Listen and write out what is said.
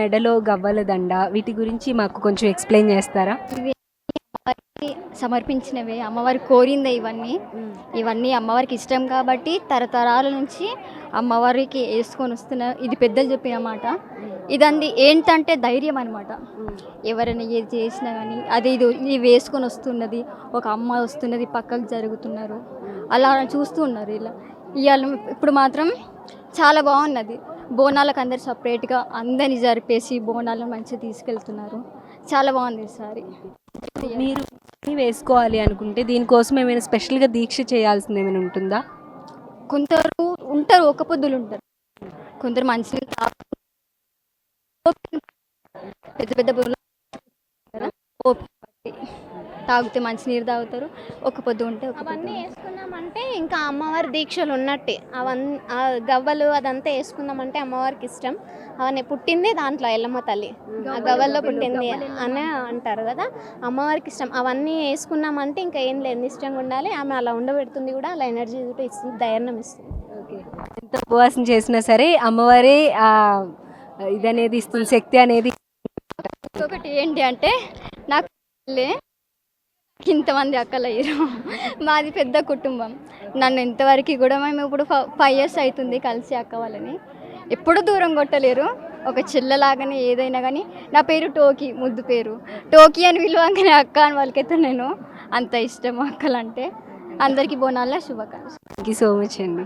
మెడలో గవ్వల దండ వీటి గురించి మాకు కొంచెం ఎక్స్ప్లెయిన్ చేస్తారా? ఇవి అమ్మవారికి సమర్పించినవే, అమ్మవారు కోరిందే ఇవన్నీ. ఇవన్నీ అమ్మవారికి ఇష్టం కాబట్టి తరతరాల నుంచి అమ్మవారికి వేసుకొని వస్తున్న, ఇది పెద్దలు చెప్పిన మాట. ఇదంది ఏంటంటే ధైర్యం అనమాట. ఎవరైనా ఏది చేసినా కానీ అది ఇది వేసుకొని వస్తున్నది, ఒక అమ్మ వస్తున్నది, పక్కకు జరుగుతున్నారు, అలా చూస్తూ ఉన్నారు. ఇలా ఇవాళ ఇప్పుడు మాత్రం చాలా బాగున్నది. బోనాలకు అందరు సపరేట్గా అందరిని జరిపేసి బోనాలను మంచిగా తీసుకెళ్తున్నారు. చాలా బాగుంది ఈసారి. మీరు వేసుకోవాలి అనుకుంటే దీనికోసం ఏమైనా స్పెషల్గా దీక్ష చేయాల్సింది ఏమైనా ఉంటుందా? కొందరు ఉంటారు, ఒక్క పొద్దులు ఉంటారు. కొందరు మంచినీళ్ళు పెద్ద పెద్ద బోనాలు ఓపిక పట్టి తాగితే మంచినీరు తాగుతారు. ఒక్క పొద్దు ఉంటే ఒక పొద్దు అవన్నీ ఉంటారు. వేసుకున్నామంటే ఇంకా అమ్మవారి దీక్షలు ఉన్నట్టే. ఆ గవ్వలు అదంతా వేసుకున్నామంటే అమ్మవారికి ఇష్టం. అవన్నీ పుట్టింది దాంట్లో ఎల్లమ్మ తల్లి, ఆ గవ్వల్లో పుట్టింది అని అంటారు కదా. అమ్మవారికి ఇష్టం. అవన్నీ వేసుకున్నామంటే ఇంకా ఏం లేదు, నిష్టంగా ఉండాలి. ఆమె అలా ఉండబెడుతుంది కూడా, అలా ఎనర్జీ కూడా ఇస్తుంది, ధైర్యం ఇస్తుంది. ఓకే. ఎంత ఉపవాసం చేసినా సరే అమ్మవారే ఇదనేది ఇస్తుంది, శక్తి అనేది. ఇంకొకటి ఏంటి అంటే నాకు ఇంతమంది అక్కలు అయ్యారు. మాది పెద్ద కుటుంబం. నన్ను ఇంతవరకు కూడా మేము ఇప్పుడు 5 years అవుతుంది కలిసి అక్క వాళ్ళని. ఎప్పుడు దూరం కొట్టలేరు. ఒక చెల్లెలాగానే ఏదైనా కానీ. నా పేరు టోకీ, ముద్దు పేరు. టోకీ అని పిలవగానే అక్క అని వాళ్ళకైతే నేను అంత ఇష్టం అక్కలంటే. అందరికీ బోనాల శుభాకాంక్షలు. థ్యాంక్ యూ సో మచ్ అండి.